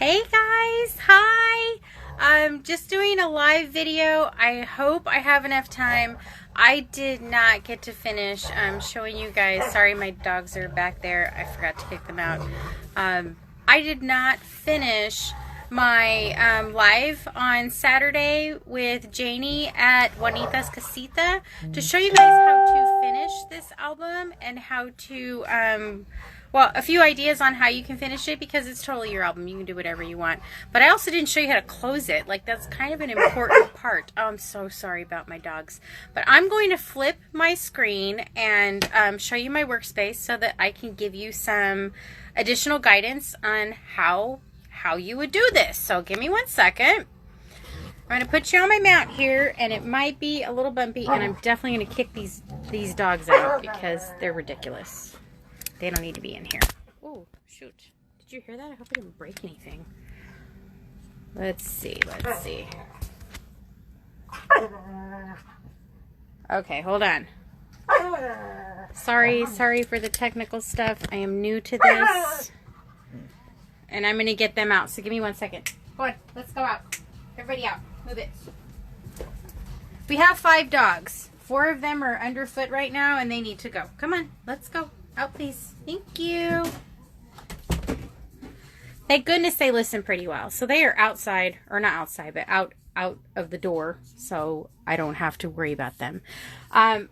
Hey guys, hi! I'm just doing a live video. I hope I have enough time. I did not get to finish showing you guys. Sorry, my dogs are back there. I forgot to kick them out. I did not finish my live on Saturday with Janie at Juanita's Casita to show you guys how to finish this album and how to well, a few ideas on how you can finish it, because it's totally your album. You can do whatever you want. But I also didn't show you how to close it. Like, that's kind of an important part. Oh, I'm so sorry about my dogs. But I'm going to flip my screen and show you my workspace so that I can give you some additional guidance on how you would do this. So give me 1 second. I'm going to put you on my mount here, and it might be a little bumpy, and I'm definitely going to kick these dogs out because they're ridiculous. They don't need to be in here. Oh, shoot. Did you hear that? I hope I didn't break anything. Let's see. Okay, hold on. Sorry for the technical stuff. I am new to this. And I'm going to get them out. So give me 1 second. Go on. Let's go out. Everybody out. Move it. We have 5 dogs. 4 of them are underfoot right now, and they need to go. Come on. Let's go. Out, please. Thank you. Thank goodness they listen pretty well. So they are outside, or not outside, but out of the door, so I don't have to worry about them.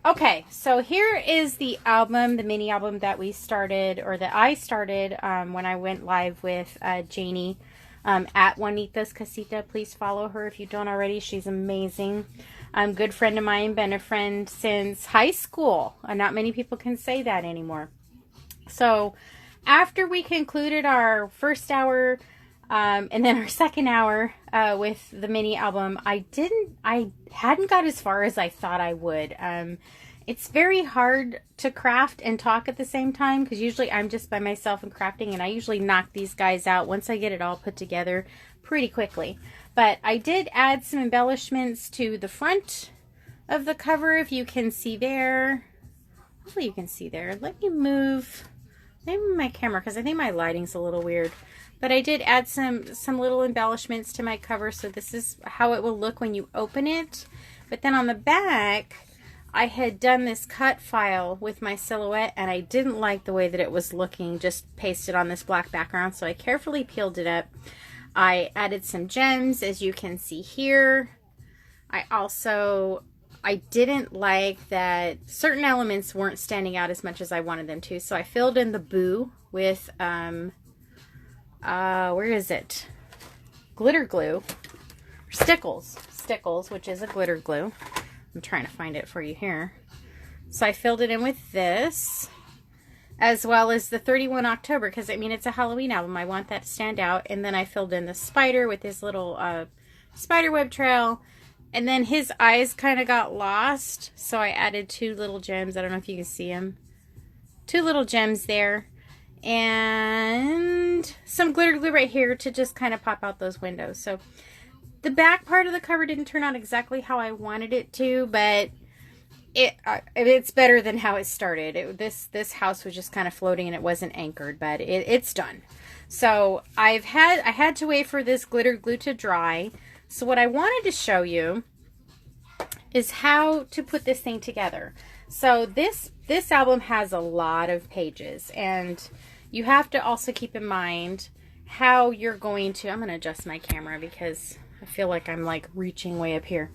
Okay, so here is the album, the mini album that we started, or that I started when I went live with Janie at Juanita's Casita. Please follow her if you don't already. She's amazing. Good friend of mine, been a friend since high school. Not many people can say that anymore. So after we concluded our first hour and then our second hour with the mini album, I hadn't got as far as I thought I would. It's very hard to craft and talk at the same time, because usually I'm just by myself and crafting, and I usually knock these guys out once I get it all put together pretty quickly. But I did add some embellishments to the front of the cover, if you can see there. Hopefully you can see there. Let me move my camera, because I think my lighting's a little weird. But I did add some little embellishments to my cover, so this is how it will look when you open it. But then on the back, I had done this cut file with my silhouette, and I didn't like the way that it was looking just pasted on this black background, so I carefully peeled it up. I added some gems, as you can see here. I didn't like that certain elements weren't standing out as much as I wanted them to, so I filled in the boo with, where is it? Glitter glue. Stickles, which is a glitter glue. I'm trying to find it for you here. So I filled it in with this, as well as the 31 October, because I mean, it's a Halloween album. I want that to stand out. And then I filled in the spider with his little spider web trail. And then his eyes kind of got lost, so I added 2 little gems. I don't know if you can see them. 2 little gems there. And some glitter glue right here to just kind of pop out those windows. So the back part of the cover didn't turn out exactly how I wanted it to, but it's better than how it started. This house was just kind of floating and it wasn't anchored, but it's done. So I had to wait for this glitter glue to dry. So what I wanted to show you is how to put this thing together. So this album has a lot of pages, and you have to also keep in mind how you're going to, I'm going to adjust my camera because I feel like I'm like reaching way up here.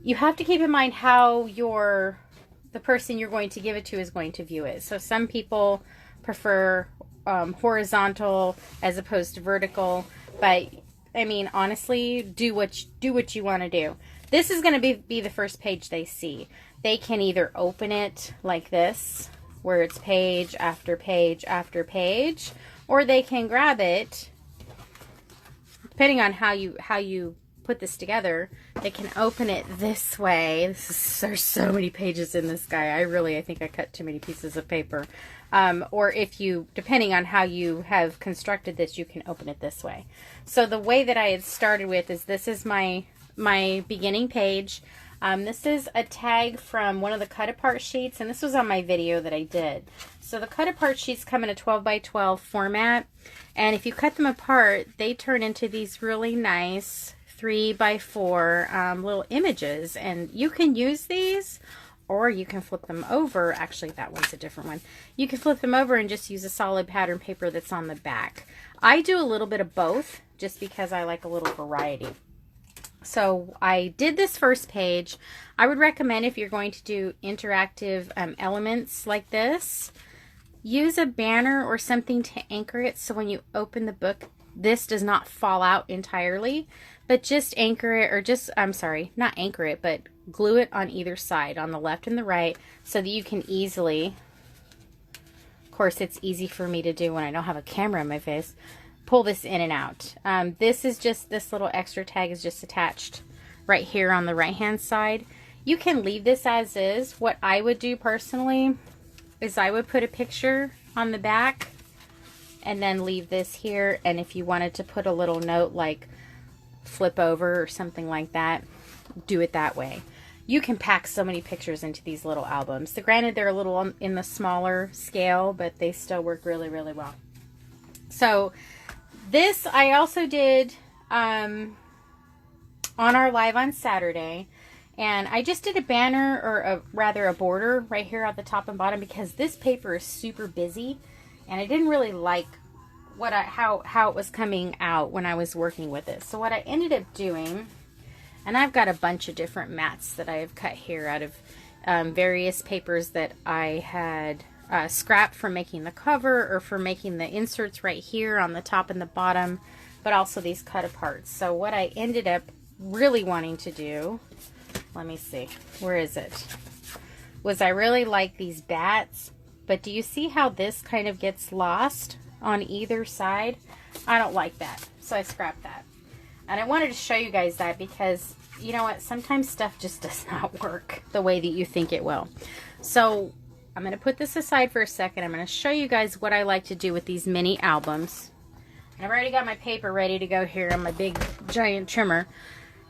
You have to keep in mind how the person you're going to give it to is going to view it. So some people prefer horizontal as opposed to vertical, but I mean, honestly, do what you want to do. This is going to be the first page they see. They can either open it like this, where it's page after page after page, or they can grab it, depending on how you put this together. They can open it this way. There's so many pages in this guy. I think I cut too many pieces of paper. Or if you, depending on how you have constructed this, you can open it this way. So the way that I had started with is, this is my beginning page. This is a tag from one of the cut apart sheets, and this was on my video that I did. So the cut apart sheets come in a 12 by 12 format, and if you cut them apart, they turn into these really nice 3 by 4 little images, and you can use these, or you can flip them over. Actually, that one's a different one. You can flip them over and just use a solid pattern paper that's on the back. I do a little bit of both just because I like a little variety. So I did this first page. I would recommend, if you're going to do interactive elements like this, use a banner or something to anchor it, so when you open the book, this does not fall out entirely, but just anchor it, or just, I'm sorry, not anchor it, but glue it on either side, on the left and the right, so that you can easily, of course it's easy for me to do when I don't have a camera in my face, pull this in and out. This is just, this little extra tag is just attached right here on the right hand side. You can leave this as is. What I would do personally is I would put a picture on the back and then leave this here, and if you wanted to put a little note like flip over or something like that, do it that way. You can pack so many pictures into these little albums. So granted, they're a little in the smaller scale, but they still work really, really well. So this I also did on our live on Saturday, and I just did a banner, or rather a border right here at the top and bottom, because this paper is super busy and I didn't really like how it was coming out when I was working with it. So what I ended up doing, and I've got a bunch of different mats that I have cut here out of various papers that I had scrapped from making the cover, or for making the inserts right here on the top and the bottom, but also these cut aparts. So what I ended up really wanting to do, let me see, where is it, was I really like these bats, but do you see how this kind of gets lost on either side? I don't like that, so I scrapped that. And I wanted to show you guys that because, you know what, sometimes stuff just does not work the way that you think it will. So I'm going to put this aside for a second. I'm going to show you guys what I like to do with these mini albums. I've already got my paper ready to go here on my big giant trimmer.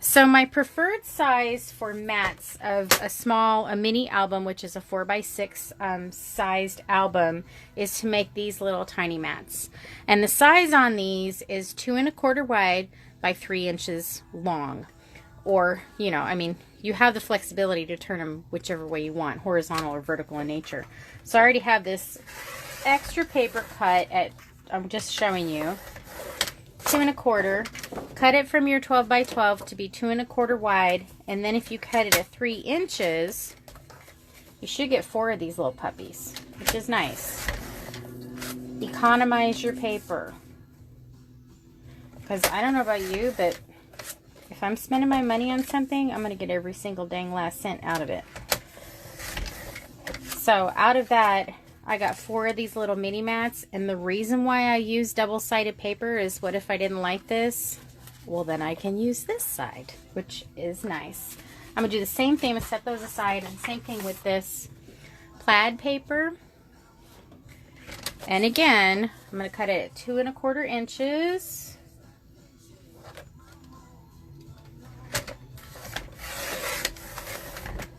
So my preferred size for mats of a mini album, which is a 4x6 sized album, is to make these little tiny mats. And the size on these is 2 1/4 wide by 3 inches long. Or, you know, I mean, you have the flexibility to turn them whichever way you want, horizontal or vertical in nature. So I already have this extra paper cut at, I'm just showing you, 2 1/4. Cut it from your 12 by 12 to be 2 1/4 wide, and then if you cut it at 3 inches, you should get 4 of these little puppies, which is nice. Economize your paper, because I don't know about you, but if I'm spending my money on something, I'm going to get every single dang last cent out of it. So out of that, I got 4 of these little mini mats, and the reason why I use double-sided paper is, what if I didn't like this? Well, then I can use this side, which is nice. I'm going to do the same thing, I'm going to set those aside, and same thing with this plaid paper. And again, I'm going to cut it at 2 1/4 inches.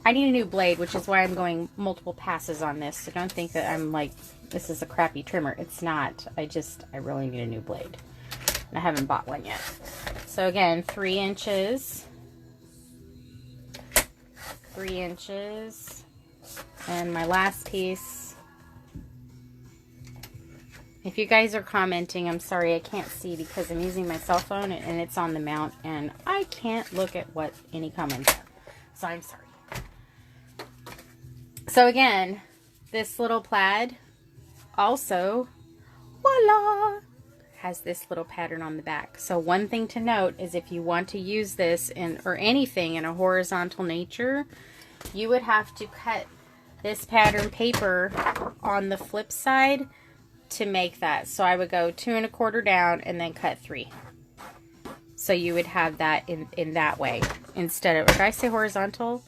I need a new blade, which is why I'm going multiple passes on this. So don't think that I'm like, this is a crappy trimmer. It's not. I really need a new blade. And I haven't bought one yet. So again, 3 inches. 3 inches. And my last piece. If you guys are commenting, I'm sorry, I can't see because I'm using my cell phone and it's on the mount. And I can't look at what any comments are. So I'm sorry. So again, this little plaid also, voila, has this little pattern on the back. So one thing to note is, if you want to use this or anything in a horizontal nature, you would have to cut this pattern paper on the flip side to make that. So I would go 2 1/4 down and then cut 3. So you would have that in that way instead of, or did I say horizontal?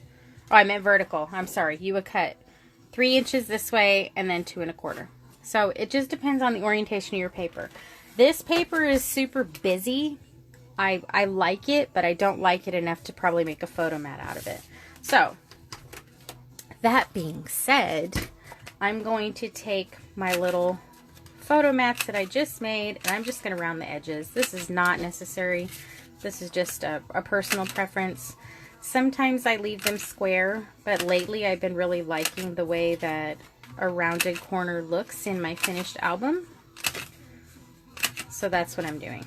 Oh, I meant vertical. I'm sorry. You would cut 3 inches this way and then 2 1/4. So it just depends on the orientation of your paper. This paper is super busy. I like it, but I don't like it enough to probably make a photo mat out of it. So, that being said, I'm going to take my little photo mats that I just made, and I'm just going to round the edges. This is not necessary. This is just a personal preference. Sometimes I leave them square, but lately I've been really liking the way that a rounded corner looks in my finished album. So that's what I'm doing.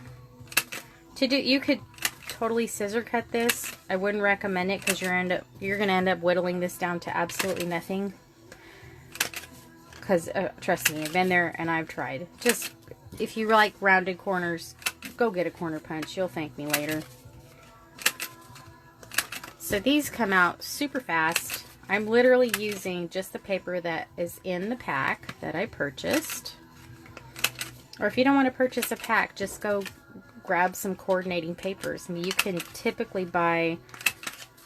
You could totally scissor cut this. I wouldn't recommend it because you're gonna end up whittling this down to absolutely nothing. Because trust me, I've been there and I've tried. Just if you like rounded corners, go get a corner punch. You'll thank me later. So these come out super fast. I'm literally using just the paper that is in the pack that I purchased. Or if you don't want to purchase a pack, just go grab some coordinating papers. I mean, you can typically buy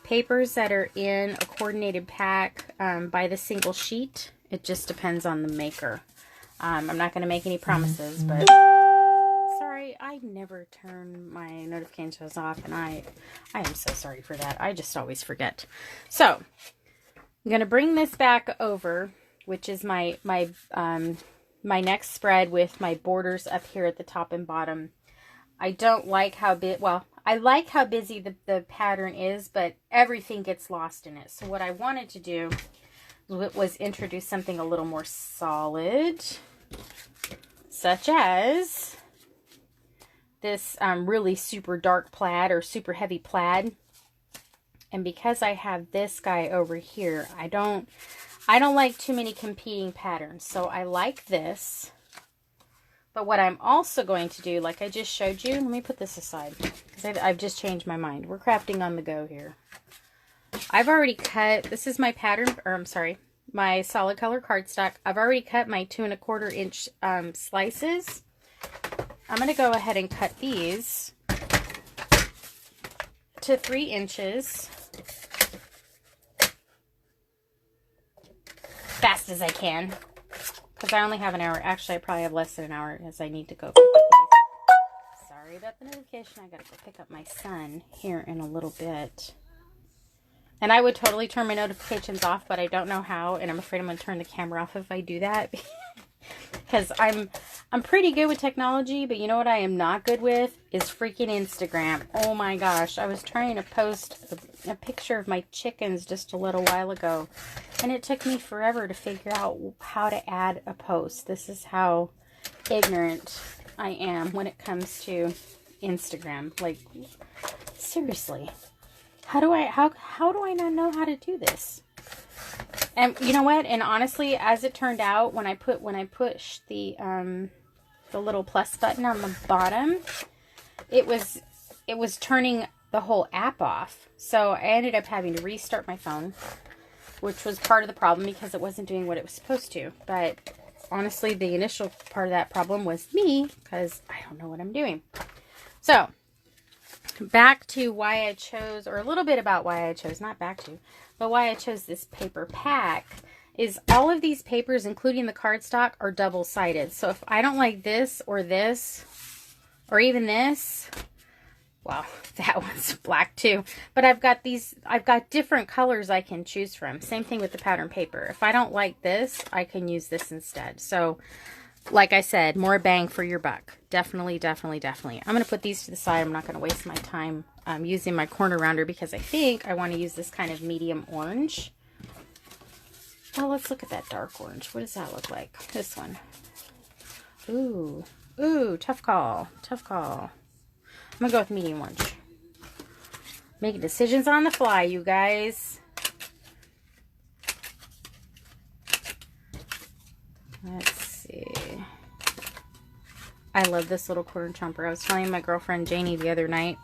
papers that are in a coordinated pack by the single sheet. It just depends on the maker. I'm not going to make any promises, but sorry, I never turn my notifications off, and I am so sorry for that. I just always forget. So I'm going to bring this back over, which is my next spread with my borders up here at the top and bottom. I don't like how I like how busy the pattern is, but everything gets lost in it. So what I wanted to do was introduce something a little more solid, such as this really super dark plaid or super heavy plaid. And because I have this guy over here, I don't like too many competing patterns. So I like this. But what I'm also going to do, like I just showed you, let me put this aside because I've just changed my mind. We're crafting on the go here. I've already cut, this is my pattern, or I'm sorry, my solid color cardstock. I've already cut my 2 1/4 inch slices. I'm going to go ahead and cut these to 3 inches. Fast as I can. Because I only have an hour. Actually, I probably have less than an hour as I need to go pick up my... Sorry about the notification. I gotta go pick up my son here in a little bit. And I would totally turn my notifications off, but I don't know how. And I'm afraid I'm going to turn the camera off if I do that. Because I'm pretty good with technology, but you know what I am not good with? Is freaking Instagram. Oh my gosh. I was trying to post a picture of my chickens just a little while ago. And it took me forever to figure out how to add a post. This is how ignorant I am when it comes to Instagram. Like, seriously. How do I not know how to do this? And you know what? And honestly, as it turned out, when I pushed the little plus button on the bottom, it was turning the whole app off. So I ended up having to restart my phone, which was part of the problem because it wasn't doing what it was supposed to. But honestly, the initial part of that problem was me because I don't know what I'm doing. So back to why I chose, or a little bit about why I chose, not back to, but why I chose this paper pack is all of these papers, including the cardstock, are double-sided. So if I don't like this, or even this, well, that one's black too. But I've got different colors I can choose from. Same thing with the pattern paper. If I don't like this, I can use this instead. So, like I said, more bang for your buck. Definitely, definitely, definitely. I'm going to put these to the side. I'm not going to waste my time using my corner rounder because I think I want to use this kind of medium orange. Oh, let's look at that dark orange. What does that look like? This one. Ooh. Ooh, tough call. Tough call. I'm going to go with medium orange. Making decisions on the fly, you guys. Let's see. I love this little corner chomper. I was telling my girlfriend Janie the other night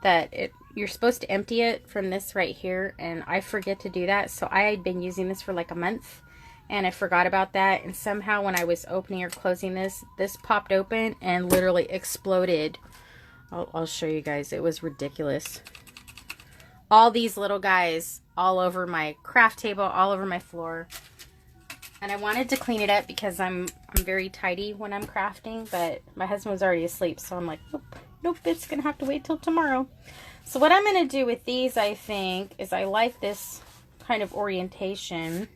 that you're supposed to empty it from this right here, and I forget to do that. So I had been using this for like a month, and I forgot about that. And somehow when I was opening or closing this popped open and literally exploded. I'll show you guys. It was ridiculous. All these little guys all over my craft table, all over my floor. And I wanted to clean it up because I'm very tidy when I'm crafting, but my husband was already asleep, so I'm like, nope, it's gonna have to wait till tomorrow. So what I'm going to do with these, I think, is I like this kind of orientation.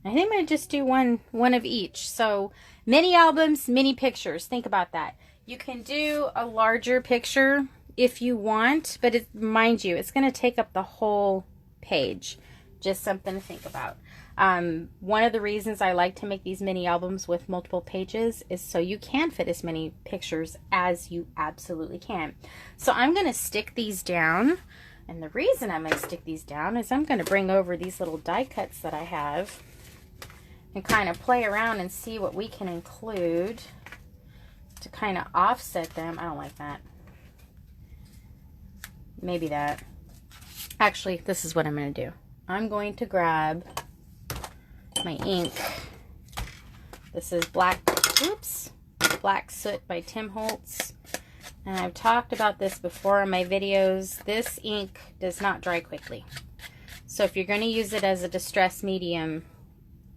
I think I'm going to just do one of each. So mini albums, mini pictures. Think about that. You can do a larger picture if you want, but mind you, it's going to take up the whole page. Just something to think about. One of the reasons I like to make these mini albums with multiple pages is so you can fit as many pictures as you absolutely can. So I'm going to stick these down. And the reason I'm going to stick these down is I'm going to bring over these little die cuts that I have and kind of play around and see what we can include to kind of offset them. I don't like that. Maybe that. Actually, this is what I'm going to do. I'm going to grab my ink. This is Black Soot by Tim Holtz. And I've talked about this before in my videos. This ink does not dry quickly. So if you're going to use it as a distress medium,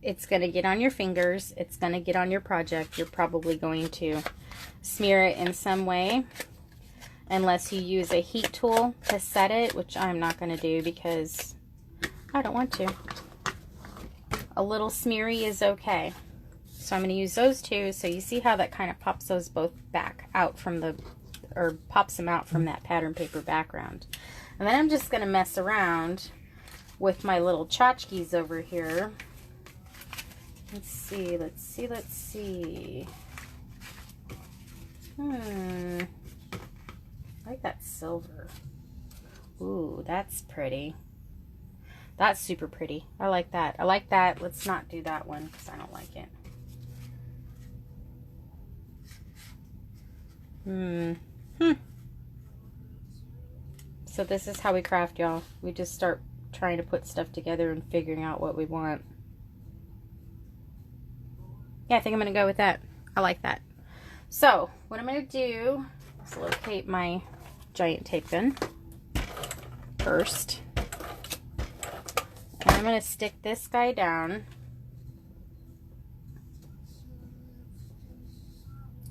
it's going to get on your fingers. It's going to get on your project. You're probably going to smear it in some way. Unless you use a heat tool to set it, which I'm not going to do because I don't want to. A little smeary is okay. So I'm going to use those two. So you see how that kind of pops those both back out from the, or pops them out from that pattern paper background. And then I'm just going to mess around with my little tchotchkes over here. Let's see. I like that silver. Ooh, that's pretty. That's super pretty. I like that. I like that. Let's not do that one because I don't like it. So this is how we craft, y'all. We just start trying to put stuff together and figuring out what we want. Yeah, I think I'm going to go with that. I like that. So what I'm going to do is locate my giant tape gun first. And I'm going to stick this guy down.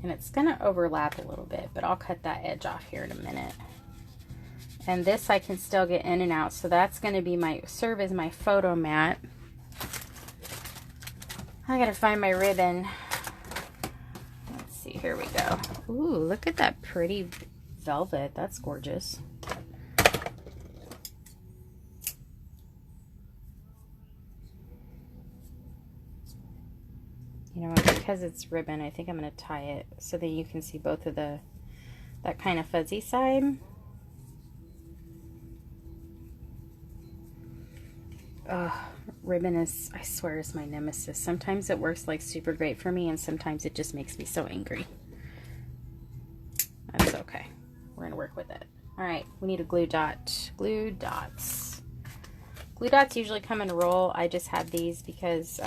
And it's going to overlap a little bit, but I'll cut that edge off here in a minute. And this I can still get in and out, so that's going to be serve as my photo mat. I got to find my ribbon. Let's see, here we go. Ooh, look at that pretty velvet. That's gorgeous. You know what, because it's ribbon, I think I'm going to tie it so that you can see both of that kind of fuzzy side. Ribbon is, I swear, is my nemesis. Sometimes it works like super great for me, and sometimes it just makes me so angry. That's okay. We're going to work with it. All right, we need a glue dot. Glue dots. Glue dots usually come in a roll. I just have these because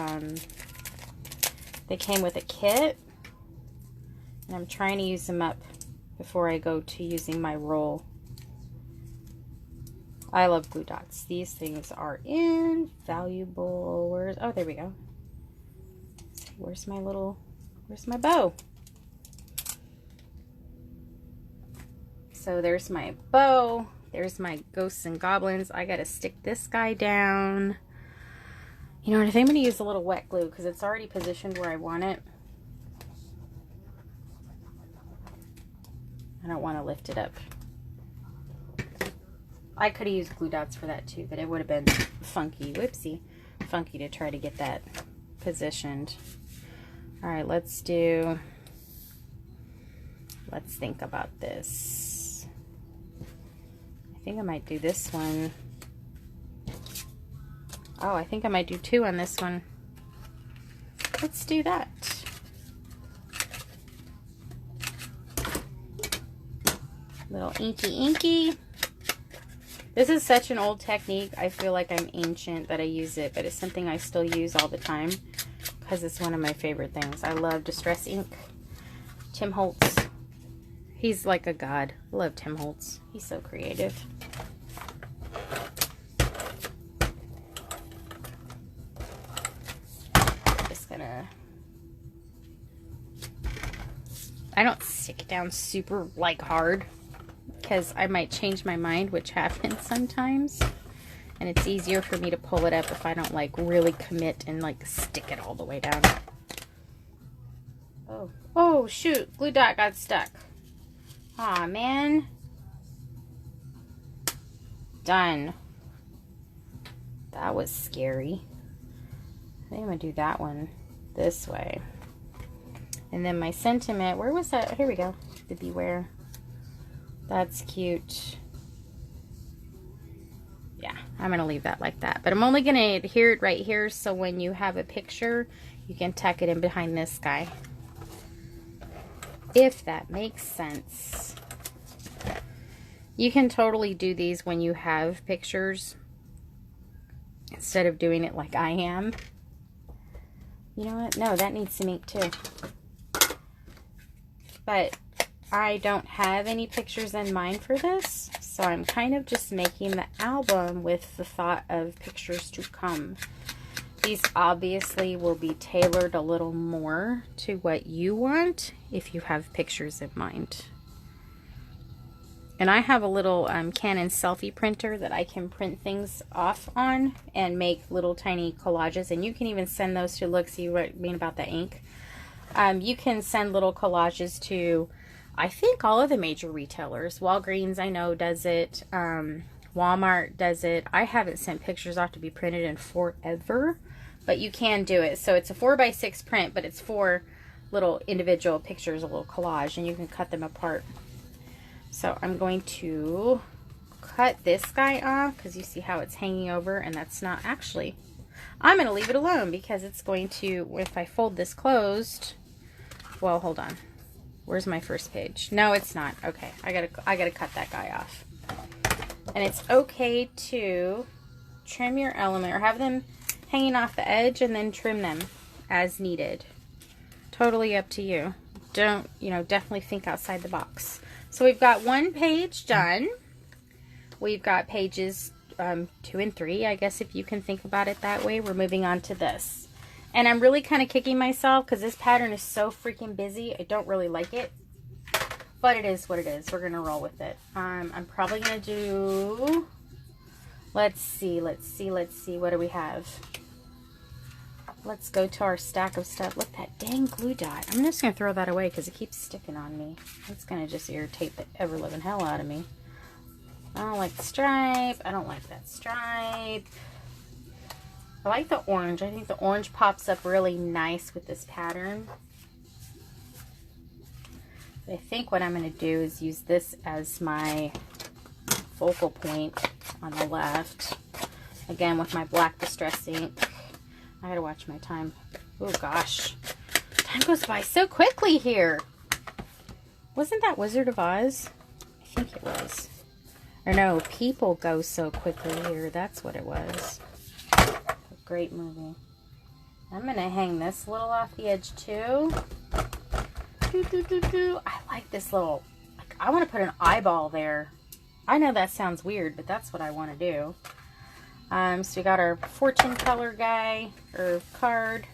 they came with a kit, and I'm trying to use them up before I go to using my roll. I love glue dots. These things are invaluable. Oh, there we go. Where's my bow? So there's my bow. There's my ghosts and goblins. I gotta stick this guy down. You know what, I think I'm going to use a little wet glue because it's already positioned where I want it. I don't want to lift it up. I could have used glue dots for that too, but it would have been funky. Whoopsie. Funky to try to get that positioned. Alright, let's think about this. I think I might do this one. Oh, I think I might do two on this one. Let's do that. Little inky. This is such an old technique. I feel like I'm ancient that I use it, but it's something I still use all the time because it's one of my favorite things. I love Distress ink. Tim Holtz. He's like a god. I love Tim Holtz. He's so creative. I don't stick it down super like hard. because I might change my mind, which happens sometimes. And it's easier for me to pull it up if I don't like really commit and like stick it all the way down. Oh shoot, glue dot got stuck. Aw, man. Done. That was scary. I think I'm gonna do that one this way. And then my sentiment, where was that? Here we go. The beware. That's cute. Yeah, I'm gonna leave that like that. But I'm only gonna adhere it right here so when you have a picture, you can tuck it in behind this guy. If that makes sense. You can totally do these when you have pictures instead of doing it like I am. You know what? No, that needs some ink too. But I don't have any pictures in mind for this, so I'm kind of just making the album with the thought of pictures to come. These obviously will be tailored a little more to what you want if you have pictures in mind. And I have a little Canon selfie printer that I can print things off on and make little tiny collages. And you can even send those to, look, see what I mean about the ink. You can send little collages to, I think, all of the major retailers. Walgreens, I know, does it. Walmart does it. I haven't sent pictures off to be printed in forever, but you can do it. So it's a 4x6 print, but it's 4 little individual pictures, a little collage, and you can cut them apart. So I'm going to cut this guy off because you see how it's hanging over, and that's not actually. I'm going to leave it alone because it's going to, if I fold this closed, well, hold on. Where's my first page? No, it's not. Okay, I gotta cut that guy off. And it's okay to trim your element or have them hanging off the edge and then trim them as needed. Totally up to you. Don't, definitely think outside the box. So we've got one page done. We've got pages 2 and 3, I guess, if you can think about it that way. We're moving on to this. And I'm really kind of kicking myself because this pattern is so freaking busy. I don't really like it. But it is what it is. We're going to roll with it. I'm probably going to do... Let's see. What do we have? Let's go to our stack of stuff. Look, that dang glue dot. I'm just going to throw that away because it keeps sticking on me. It's going to just irritate the ever-living hell out of me. I don't like the stripe. I don't like that stripe. I like the orange. I think the orange pops up really nice with this pattern. I think what I'm going to do is use this as my focal point on the left. Again, with my black distress ink. I gotta watch my time. Oh gosh. Time goes by so quickly here. Wasn't that Wizard of Oz? I think it was. Or no, people go so quickly here. That's what it was. A great movie. I'm gonna hang this little off the edge too. I like this little, I want to put an eyeball there. I know that sounds weird, but that's what I want to do. So we got our fortune color guy, or card.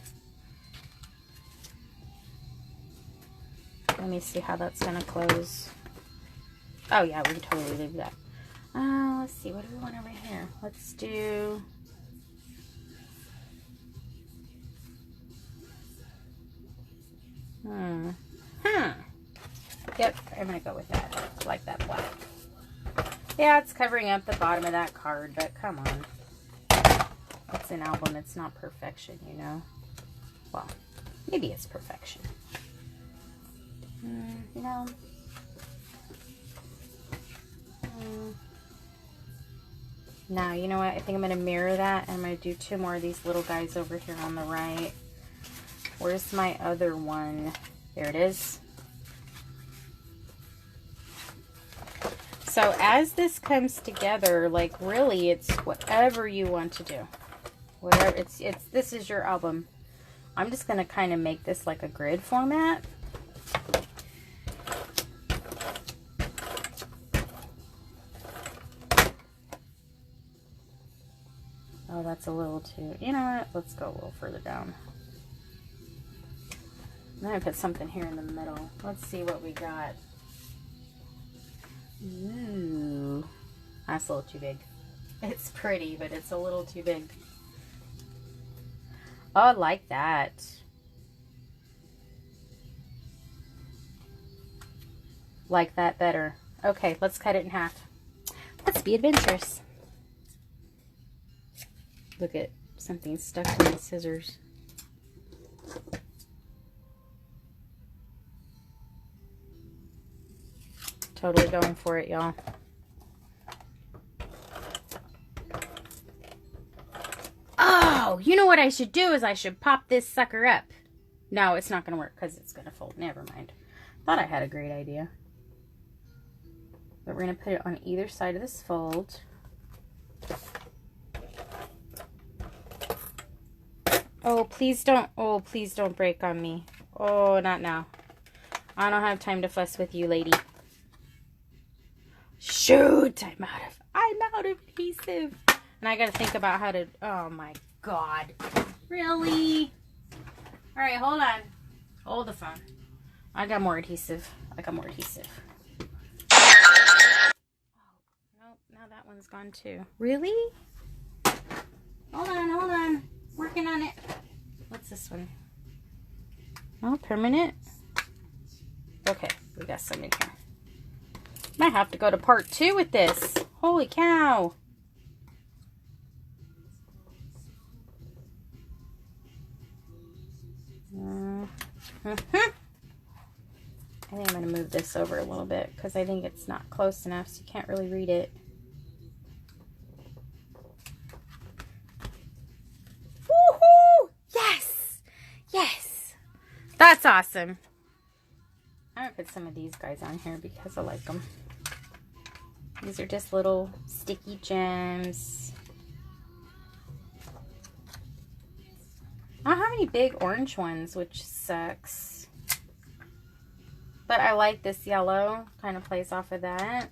Let me see how that's going to close. Oh yeah, we can totally leave that. Let's see, what do we want over here? Let's do... Yep, I'm going to go with that. I like that black. Yeah, it's covering up the bottom of that card, but come on. It's an album. It's not perfection, you know. Well, maybe it's perfection. You know. Now, you know what? I think I'm going to mirror that, and I'm going to do 2 more of these little guys over here on the right. Where's my other one? There it is. So as this comes together, like really, it's whatever you want to do. Whatever, this is your album. I'm just going to kind of make this like a grid format. Oh, that's a little too, you know what? Let's go a little further down. I'm going to put something here in the middle. Let's see what we got. Ooh, that's a little too big. It's pretty, but it's a little too big. Oh, I like that. Like that better. Okay, let's cut it in half. Let's be adventurous. Look at something stuck to my scissors. Totally going for it, y'all. Oh, you know what I should do is I should pop this sucker up. No, it's not going to work because it's going to fold. Never mind. Thought I had a great idea. But we're going to put it on either side of this fold. Oh, please don't break on me. Oh, not now. I don't have time to fuss with you, lady. Shoot, I'm out of adhesive. And I gotta think about how to, oh my God. Really? All right, hold on. Hold the phone. I got more adhesive. Oh, nope, now that one's gone too. Really? Hold on. Working on it. What's this one? Oh, permanent. Okay, we got some in here. Might have to go to part 2 with this. Holy cow. I think I'm going to move this over a little bit because I think it's not close enough so you can't really read it. Woohoo! Yes! Yes! That's awesome. I'm going to put some of these guys on here because I like them. These are just little sticky gems. I don't have any big orange ones, which sucks. But I like this yellow. Kind of plays off of that.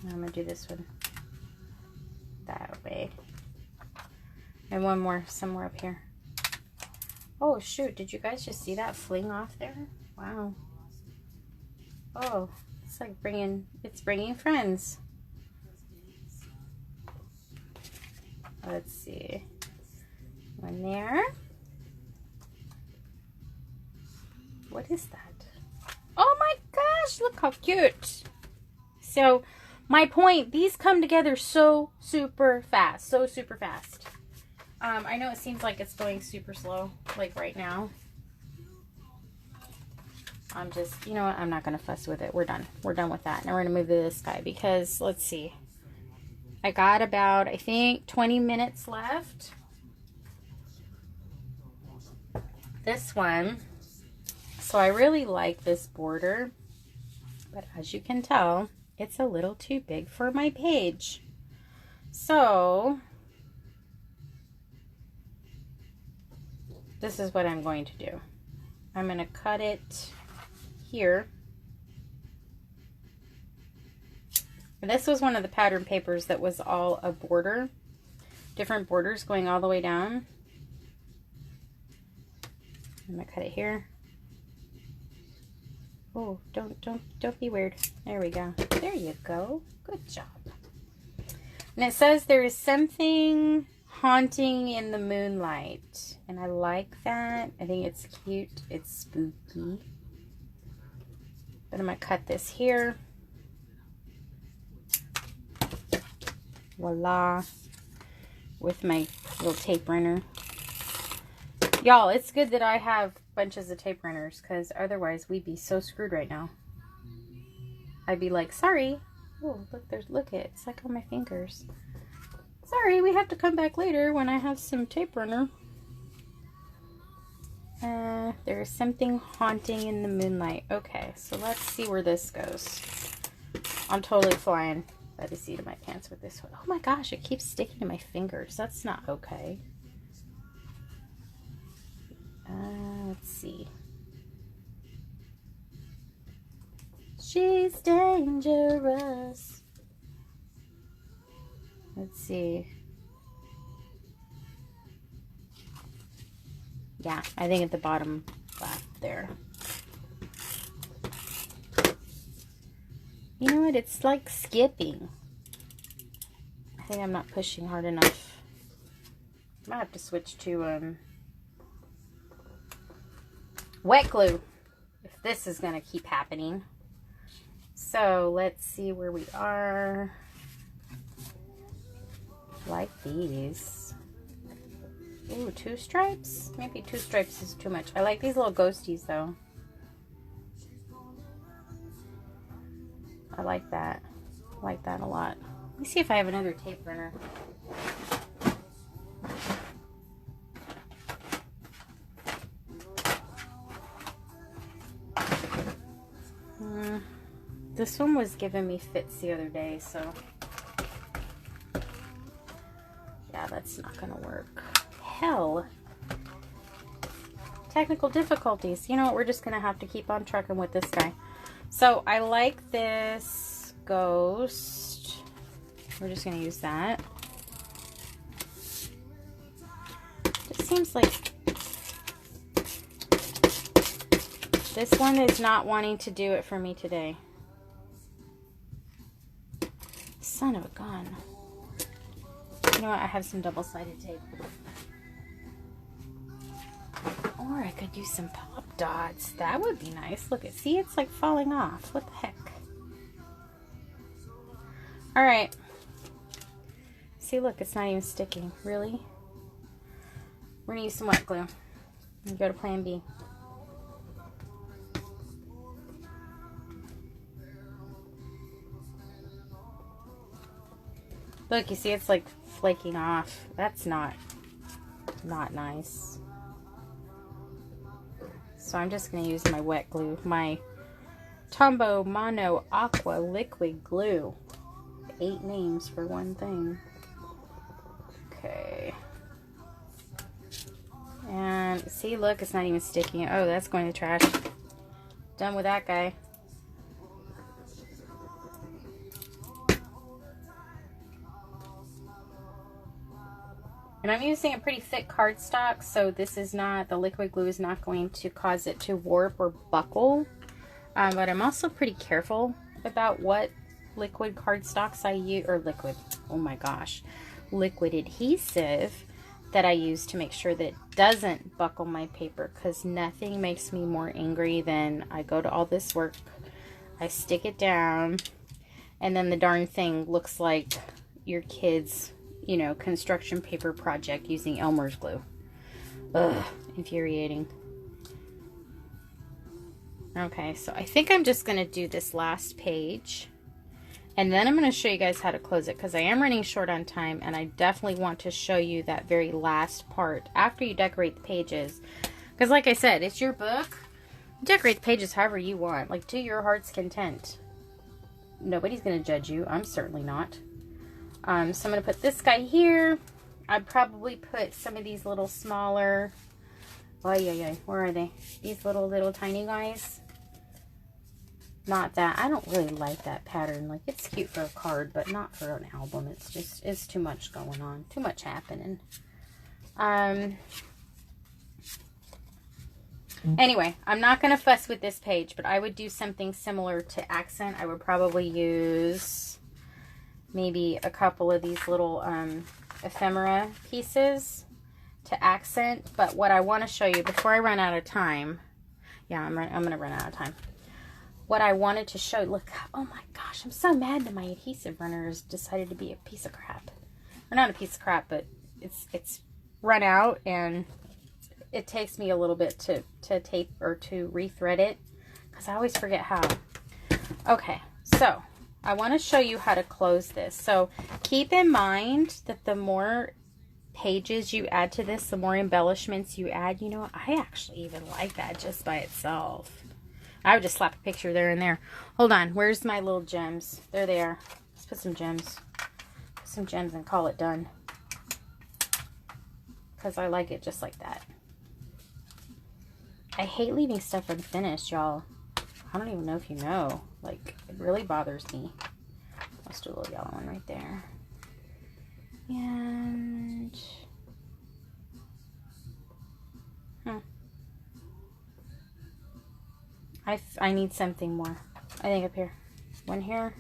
I'm going to do this one that way. And one more somewhere up here. Oh, shoot. Did you guys just see that fling off there? Wow. Oh, it's like bringing friends. Let's see. One there. What is that? Oh my gosh, look how cute. So, my point, these come together so super fast. I know it seems like it's going super slow, like right now. I'm just, you know what, I'm not going to fuss with it. We're done. We're done with that. Now we're going to move to this guy because, let's see. I got about, I think, 20 minutes left. This one. So I really like this border. But as you can tell, it's a little too big for my page. So, this is what I'm going to do. I'm going to cut it here. This was one of the pattern papers that was all a border. Different borders going all the way down. I'm going to cut it here. Oh, don't be weird. There we go. There you go. Good job. And it says there is something haunting in the moonlight. And I like that. I think it's cute. It's spooky. But I'm going to cut this here. Voila. With my little tape runner. Y'all, it's good that I have bunches of tape runners because otherwise we'd be so screwed right now. I'd be like, sorry. Oh, look it. It's like on my fingers. Sorry, we have to come back later when I have some tape runner. There's something haunting in the moonlight. Okay, so let's see where this goes. I'm totally flying by the seat of my pants with this one. Oh my gosh, it keeps sticking to my fingers. That's not okay. Let's see. She's dangerous. Let's see. Yeah, I think at the bottom left there. You know what? It's like skipping. I think I'm not pushing hard enough. I might have to switch to wet glue if this is going to keep happening. So let's see where we are. Like these. Ooh, 2 stripes? Maybe 2 stripes is too much. I like these little ghosties though. I like that. I like that a lot. Let me see if I have another tape runner. This one was giving me fits the other day, so yeah, that's not gonna work. Hell. Technical difficulties. You know what? We're just gonna have to keep on trucking with this guy. So I like this ghost. We're just gonna use that. It seems like this one is not wanting to do it for me today. Son of a gun. You know what? I have some double-sided tape. Or I could use some pop dots. That would be nice. Look, see, it's like falling off. What the heck? Alright. See, look, it's not even sticking. Really? We're going to use some wet glue. And go to plan B. Look, you see it's like flaking off. That's not nice. So I'm just going to use my wet glue. My Tombow Mono Aqua liquid glue. 8 names for one thing. Okay. And see, look, it's not even sticking. Oh, that's going to trash. Done with that guy. And I'm using a pretty thick cardstock, so this is not, the liquid glue is not going to cause it to warp or buckle. But I'm also pretty careful about what liquid cardstocks I use, or liquid, oh my gosh, liquid adhesive that I use to make sure that it doesn't buckle my paper, because nothing makes me more angry than I go to all this work, I stick it down, and then the darn thing looks like your kid's, you know, construction paper project using Elmer's glue. Ugh, infuriating. Okay, so I think I'm just going to do this last page. And then I'm going to show you guys how to close it, because I am running short on time, and I definitely want to show you that very last part after you decorate the pages. Because like I said, it's your book. Decorate the pages however you want. Like, to your heart's content. Nobody's going to judge you. I'm certainly not. So I'm going to put this guy here. I'd probably put some of these little smaller, where are they? These little tiny guys. Not that. I don't really like that pattern. Like, it's cute for a card, but not for an album. It's just, it's too much going on. Too much happening. Anyway, I'm not going to fuss with this page, but I would do something similar to accent. I would probably use maybe a couple of these little ephemera pieces to accent. But what I want to show you before I run out of time, yeah, I'm going to run out of time. What I wanted to show, look, oh my gosh, I'm so mad that my adhesive runner has decided to be a piece of crap. Or not a piece of crap, but it's run out, and it takes me a little bit to tape or to rethread it, because I always forget how. Okay, so I want to show you how to close this. So keep in mind that the more pages you add to this, the more embellishments you add. You know, I actually even like that just by itself. I would just slap a picture there and there. Hold on, where's my little gems? There they are. Let's put some gems. Put some gems and call it done. Because I like it just like that. I hate leaving stuff unfinished, y'all. I don't even know if you know. Like, it really bothers me. Let's do a little yellow one right there. And... I need something more. I think up here. One here,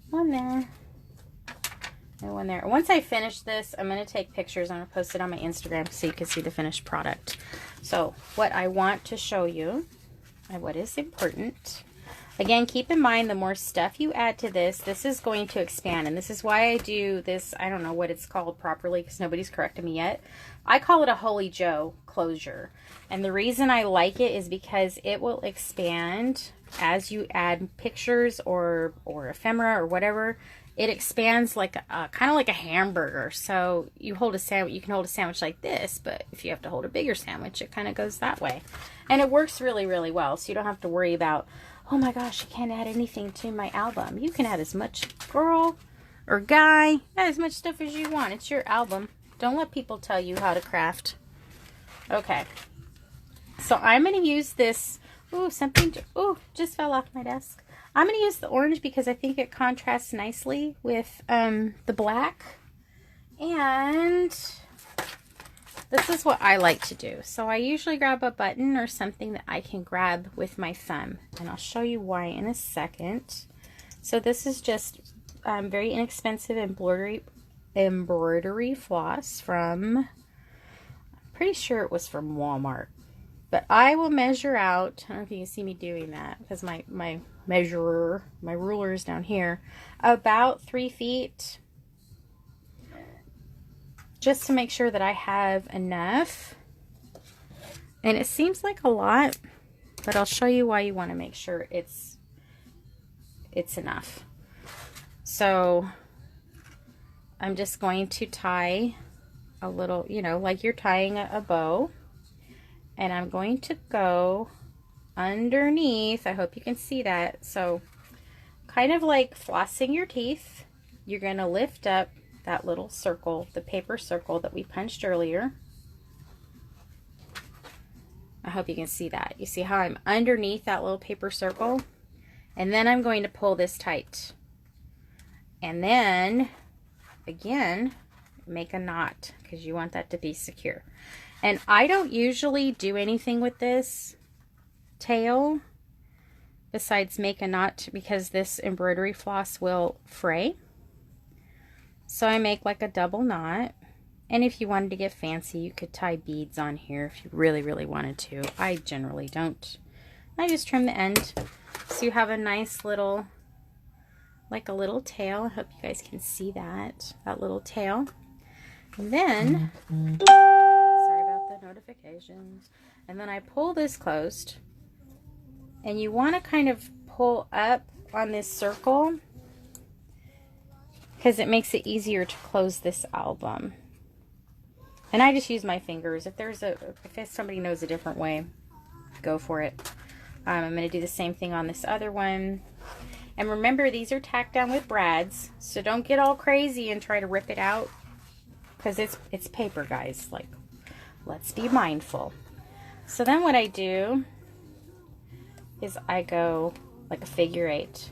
one there, and one there. Once I finish this, I'm going to take pictures. I'm going to post it on my Instagram so you can see the finished product. So what I want to show you, and what is important, again, keep in mind the more stuff you add to this, this is going to expand. And this is why I do this, I don't know what it's called properly because nobody's corrected me yet. I call it a Holy Joe closure. And the reason I like it is because it will expand as you add pictures or ephemera or whatever. It expands like kind of like a hamburger. So you hold a sandwich, you can hold a sandwich like this, but if you have to hold a bigger sandwich, it kind of goes that way. And it works really, really well. So you don't have to worry about, oh my gosh, I can't add anything to my album. You can add as much, girl or guy, add as much stuff as you want. It's your album. Don't let people tell you how to craft. Okay. So I'm going to use this. Ooh, something, ooh, just fell off my desk. I'm going to use the orange because I think it contrasts nicely with the black. And this is what I like to do. So I usually grab a button or something that I can grab with my thumb. And I'll show you why in a second. So this is just very inexpensive embroidery floss from, I'm pretty sure it was from Walmart. But I will measure out, I don't know if you can see me doing that because my measurer, my ruler is down here, about 3 feet, just to make sure that I have enough. And it seems like a lot, but I'll show you why you want to make sure it's enough. So I'm just going to tie a little, you know, like you're tying a bow. And I'm going to go underneath. I hope you can see that. So kind of like flossing your teeth, you're going to lift up that little circle, the paper circle that we punched earlier. I hope you can see that. You see how I'm underneath that little paper circle? And then I'm going to pull this tight. And then, again, make a knot because you want that to be secure. And I don't usually do anything with this tail besides make a knot because this embroidery floss will fray. So I make like a double knot. And if you wanted to get fancy, you could tie beads on here if you really, really wanted to. I generally don't. I just trim the end. So you have a nice little, like a little tail. I hope you guys can see that little tail. And then, sorry about the notifications. And then I pull this closed. And you want to kind of pull up on this circle because it makes it easier to close this album. And I just use my fingers. If somebody knows a different way, go for it. I'm going to do the same thing on this other one. And remember, these are tacked down with brads, so don't get all crazy and try to rip it out because it's paper, guys. Like, let's be mindful. So then what I do is I go like a figure 8.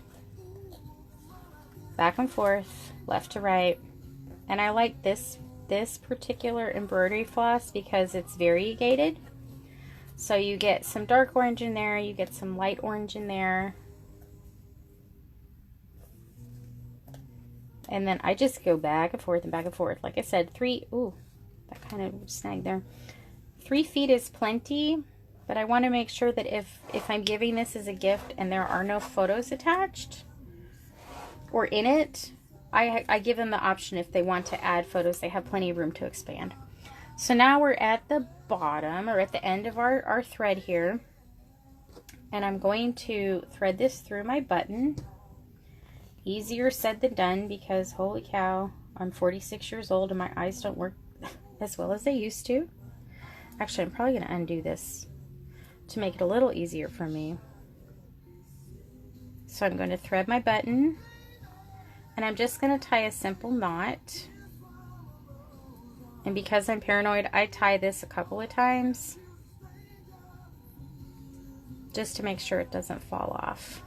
Back and forth, left to right. And I like this particular embroidery floss because it's variegated. So you get some dark orange in there, you get some light orange in there. And then I just go back and forth and back and forth. Like I said, that kind of snagged there. 3 feet is plenty, but I want to make sure that if I'm giving this as a gift and there are no photos attached or in it, I give them the option if they want to add photos, they have plenty of room to expand. So now we're at the bottom or at the end of our thread here. And I'm going to thread this through my button. Easier said than done because holy cow, I'm 46 years old and my eyes don't work as well as they used to. Actually, I'm probably going to undo this to make it a little easier for me. So I'm going to thread my button and I'm just going to tie a simple knot. And because I'm paranoid, I tie this a couple of times just to make sure it doesn't fall off.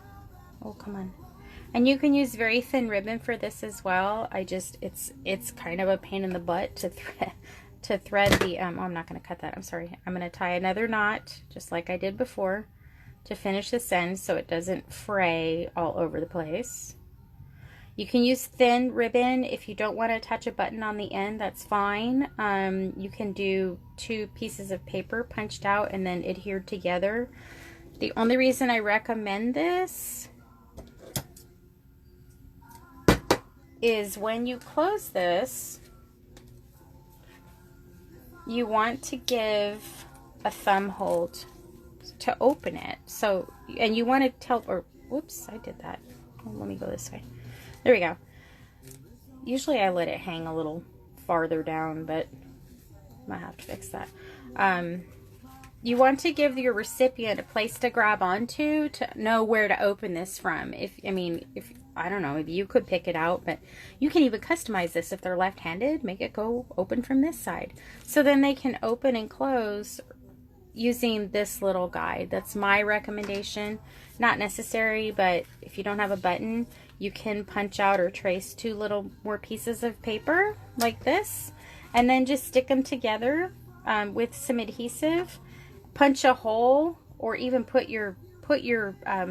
Oh, come on. And you can use very thin ribbon for this as well. It's kind of a pain in the butt to thread the, oh, I'm not going to cut that. I'm sorry. I'm going to tie another knot just like I did before. to finish this end so it doesn't fray all over the place. You can use thin ribbon if you don't want to attach a button on the end, that's fine. You can do 2 pieces of paper punched out and then adhered together. The only reason I recommend this is when you close this, you want to give a thumb hold to open it. So, and you want to tell, or whoops, I did that. Oh, let me go this way. There we go. Usually I let it hang a little farther down, but I might have to fix that. You want to give your recipient a place to grab onto to know where to open this from. If I don't know, maybe you could pick it out, but you can even customize this if they're left-handed. Make it go open from this side. So then they can open and close using this little guide. That's my recommendation. Not necessary, but if you don't have a button, you can punch out or trace 2 little more pieces of paper like this, and then just stick them together with some adhesive. Punch a hole, or even put your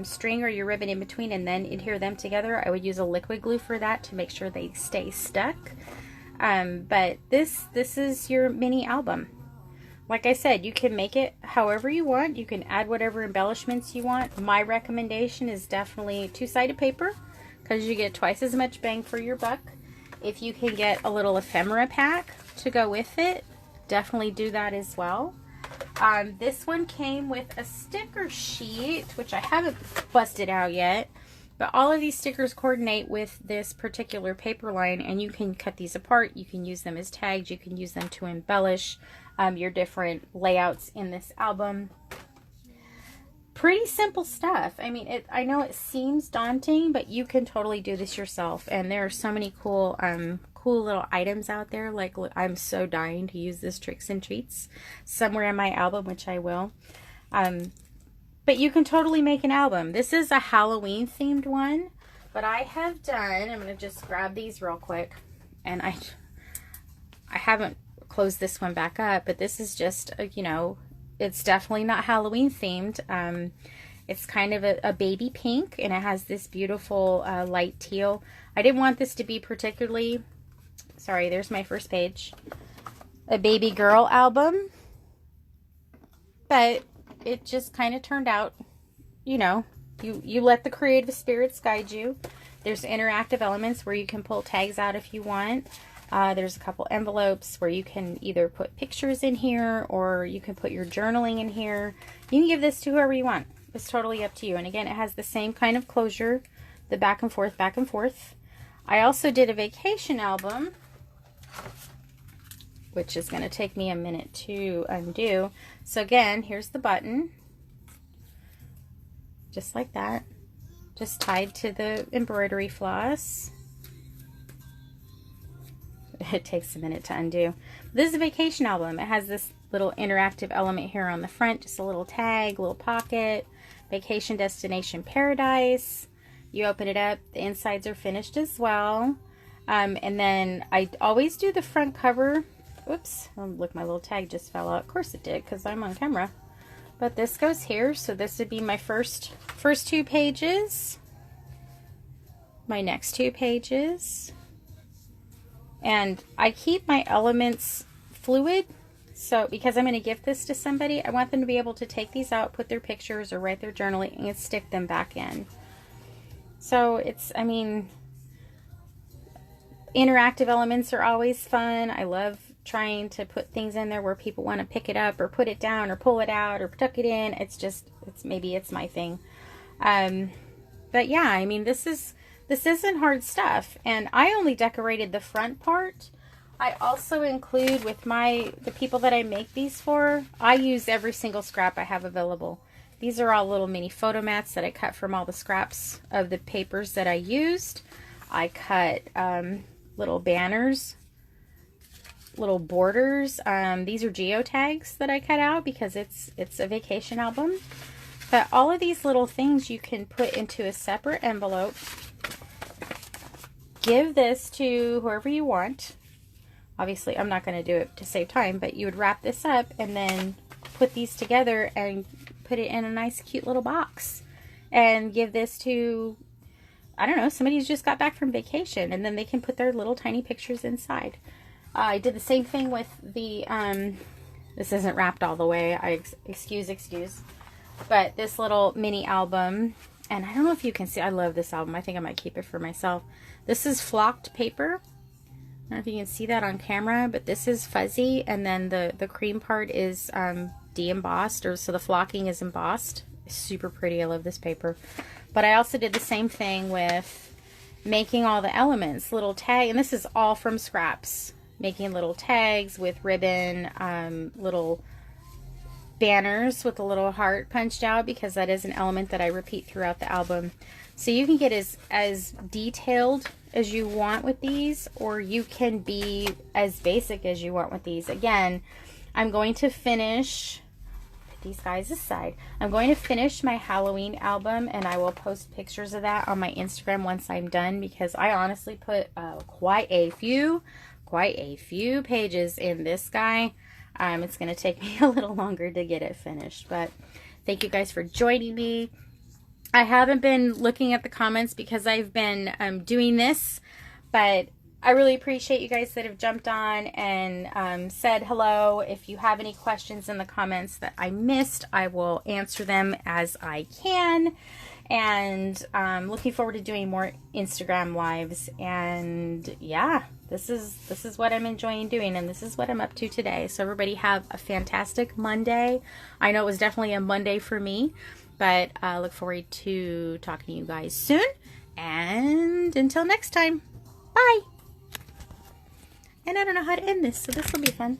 string or your ribbon in between and then adhere them together. I would use a liquid glue for that to make sure they stay stuck. But this is your mini album. Like I said, you can make it however you want. You can add whatever embellishments you want. My recommendation is definitely 2-sided paper, because you get twice as much bang for your buck. If you can get a little ephemera pack to go with it, definitely do that as well. This one came with a sticker sheet, which I haven't busted out yet, but all of these stickers coordinate with this particular paper line, and you can cut these apart. You can use them as tags. You can use them to embellish your different layouts in this album. Pretty simple stuff. I mean, I know it seems daunting, but you can totally do this yourself. And there are so many cool little items out there. Like, I'm so dying to use this Tricks and Treats somewhere in my album, which I will. But you can totally make an album. This is a Halloween themed one, but I have done, I'm going to just grab these real quick. And I haven't closed this one back up, but this is just, you know, it's definitely not Halloween themed. It's kind of a baby pink, and it has this beautiful light teal. I didn't want this to be particularly, sorry, there's my first page, a baby girl album, but it just kind of turned out, you know, you let the creative spirits guide you. There's interactive elements where you can pull tags out if you want. There's a couple envelopes where you can either put pictures in here, or you can put your journaling in here. You can give this to whoever you want. It's totally up to you. And again, it has the same kind of closure, the back and forth, back and forth. I also did a vacation album, which is going to take me a minute to undo. So again, here's the button. Just like that. Just tied to the embroidery floss. It takes a minute to undo. This is a vacation album. It has this little interactive element here on the front, just a little tag, little pocket, vacation destination paradise. You open it up, the insides are finished as well. And then I always do the front cover. Oops, oh, look, my little tag just fell out. Of course it did, because I'm on camera. But this goes here, so this would be my first 2 pages. My next 2 pages. And I keep my elements fluid, so because I'm going to gift this to somebody, I want them to be able to take these out, put their pictures or write their journaling, and stick them back in. So it's, I mean, interactive elements are always fun. I love trying to put things in there where people want to pick it up or put it down or pull it out or tuck it in. It's just, maybe it's my thing. But yeah, I mean, this isn't hard stuff, and I only decorated the front part. I also include with the people that I make these for, I use every single scrap I have available. These are all little mini photo mats that I cut from all the scraps of the papers that I used. I cut little banners, little borders. These are geotags that I cut out because it's a vacation album. But all of these little things you can put into a separate envelope. Give this to whoever you want. Obviously, I'm not going to do it to save time, but you would wrap this up and then put these together and put it in a nice cute little box and give this to, I don't know, somebody who's just got back from vacation, and then they can put their little tiny pictures inside. I did the same thing with the, this isn't wrapped all the way, excuse, but this little mini album, and I don't know if you can see, I love this album. I think I might keep it for myself. This is flocked paper. I don't know if you can see that on camera, but this is fuzzy, and then the cream part is de-embossed, or so the flocking is embossed. It's super pretty. I love this paper. But I also did the same thing with making all the elements, little tag, and this is all from scraps. Making little tags with ribbon, little banners with a little heart punched out, because that is an element that I repeat throughout the album. So you can get as detailed as you want with these, or you can be as basic as you want with these. Again, I'm going to finish, put these guys aside, I'm going to finish my Halloween album, and I will post pictures of that on my Instagram once I'm done, because I honestly put quite a few pages in this guy. It's going to take me a little longer to get it finished, but thank you guys for joining me. I haven't been looking at the comments because I've been doing this, but I really appreciate you guys that have jumped on and said hello. If you have any questions in the comments that I missed, I will answer them as I can. And looking forward to doing more Instagram lives. And yeah, this is what I'm enjoying doing, and this is what I'm up to today. So everybody have a fantastic Monday. I know it was definitely a Monday for me, but I look forward to talking to you guys soon. And until next time, bye. And I don't know how to end this, so this will be fun.